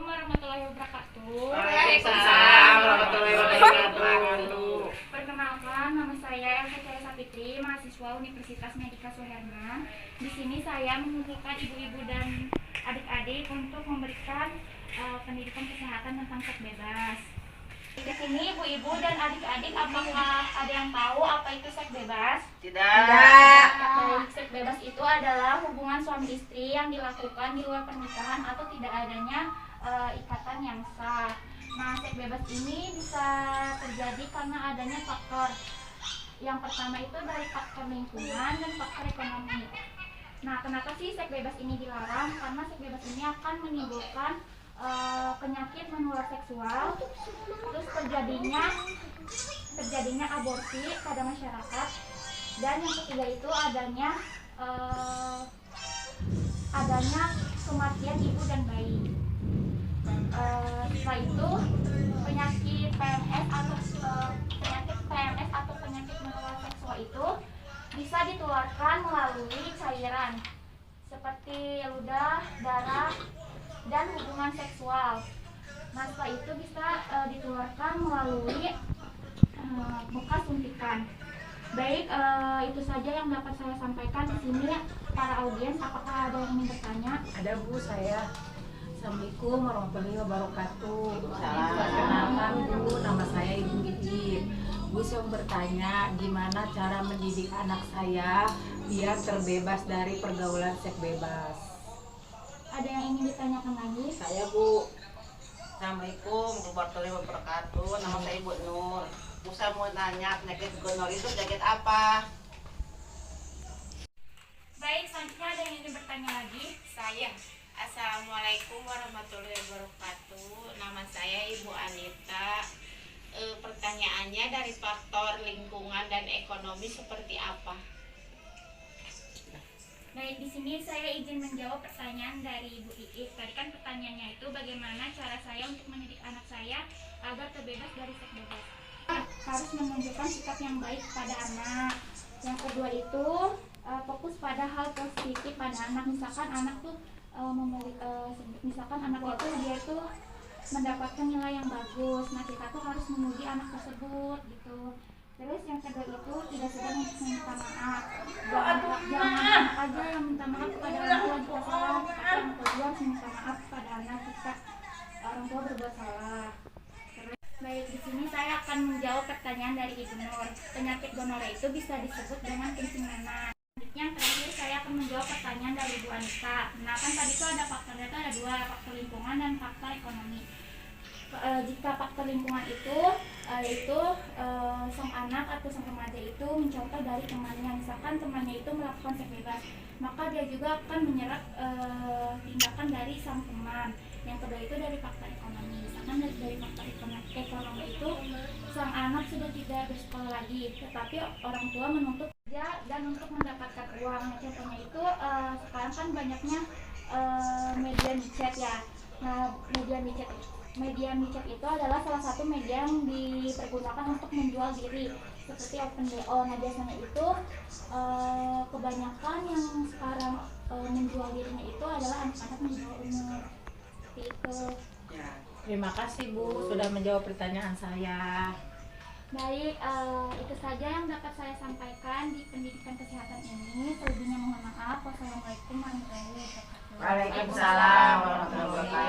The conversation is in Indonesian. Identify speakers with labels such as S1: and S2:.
S1: warahmatullahi wabarakatuh.
S2: Waalaikumsalam warahmatullahi wabarakatuh.
S1: Perkenalkan, nama saya Elsa Cahaya Sapitri, mahasiswa Universitas Medika Suherman. Di sini saya mengumpulkan ibu-ibu dan adik-adik untuk memberikan pendidikan kesehatan tentang seks bebas. Di sini ibu-ibu dan adik-adik, apakah ada yang tahu apa itu seks bebas?
S2: Tidak.
S1: Seks bebas itu adalah hubungan suami istri yang dilakukan di luar pernikahan atau tidak adanya ikatan yang sah. Nah, seks bebas ini bisa terjadi karena adanya faktor. Yang pertama itu dari faktor lingkungan dan faktor ekonomi. Nah, kenapa sih seks bebas ini dilarang? Karena seks bebas ini akan menimbulkan penyakit menular seksual, terus terjadinya aborsi pada masyarakat, dan yang ketiga itu adanya kematian ibu dan bayi. Setelah itu penyakit PMS atau penyakit menular seksual itu bisa ditularkan melalui cairan seperti ludah, darah, dan hubungan seksual. Nah, setelah itu bisa ditularkan melalui bekas suntikan. Baik, itu saja yang dapat saya sampaikan di sini. Para audiens, apakah ada yang ingin bertanya?
S3: Ada Bu, saya. Assalamualaikum warahmatullahi wabarakatuh.
S2: Salam.
S3: Perkenalkan Bu, nama saya Ibu Gigi. Bu, saya mau bertanya gimana cara mendidik anak saya biar terbebas dari pergaulan seks bebas.
S1: Ada yang ingin ditanyakan lagi?
S2: Saya Bu. Assalamualaikum warahmatullahi wabarakatuh. Nama saya Ibu Nur. Bu, saya mau nanya, penyakit gonor itu penyakit apa?
S1: Baik, selanjutnya ada yang ingin bertanya lagi?
S4: Saya. Assalamualaikum warahmatullahi wabarakatuh. Nama saya Ibu Anita. Pertanyaannya dari faktor lingkungan dan ekonomi seperti apa?
S1: Baik, di sini saya izin menjawab pertanyaan dari Ibu Iis. Tadi kan pertanyaannya itu bagaimana cara saya untuk mendidik anak saya agar terbebas dari seks bebas. Harus menunjukkan sikap yang baik pada anak. Yang kedua itu fokus pada hal positif pada anak. Misalkan anak tuh misalkan anak itu dia tuh mendapatkan nilai yang bagus. Nah, kita tuh harus memuji anak tersebut gitu. Terus yang kedua itu tidak segan untuk meminta maaf. Jangan aja yang minta maaf kepada orang tua jika salah, tapi yang kedua harus minta maaf kepada anak jika orang tua berbuat salah. Baik, di sini saya akan menjawab pertanyaan dari Ibu Nur. Penyakit gonorrea itu bisa disebut dengan kencing nanah. Yang terakhir saya akan menjawab pertanyaan dari Ibu Anita. Nah, kan tadi itu ada faktornya itu ada dua, faktor lingkungan dan faktor ekonomi. Jika faktor lingkungan itu sang anak atau sang remaja itu mencontoh dari temannya, misalkan temannya itu melakukan seks bebas, maka dia juga akan menyerap tindakan dari sang teman. Yang kedua itu dari faktor ekonomi, misalkan dari faktor ekonomi itu sang anak sudah tidak bersekolah lagi, tetapi orang tua menuntut kerja dan untuk mendapatkan uang. Contohnya itu sekarang kan banyaknya media micet ya. Nah, media micet itu adalah salah satu media yang dipergunakan untuk menjual diri seperti OpenBO. Nah, biasanya itu kebanyakan yang sekarang menjual dirinya itu adalah anak-anak di bawah umur. Seperti itu.
S3: Terima kasih Bu sudah menjawab pertanyaan saya.
S1: Baik, itu saja yang dapat saya sampaikan di pendidikan kesehatan ini. Selebihnya mohon maaf. Wassalamualaikum warahmatullahi wabarakatuh.
S2: Waalaikumsalam warahmatullahi wabarakatuh.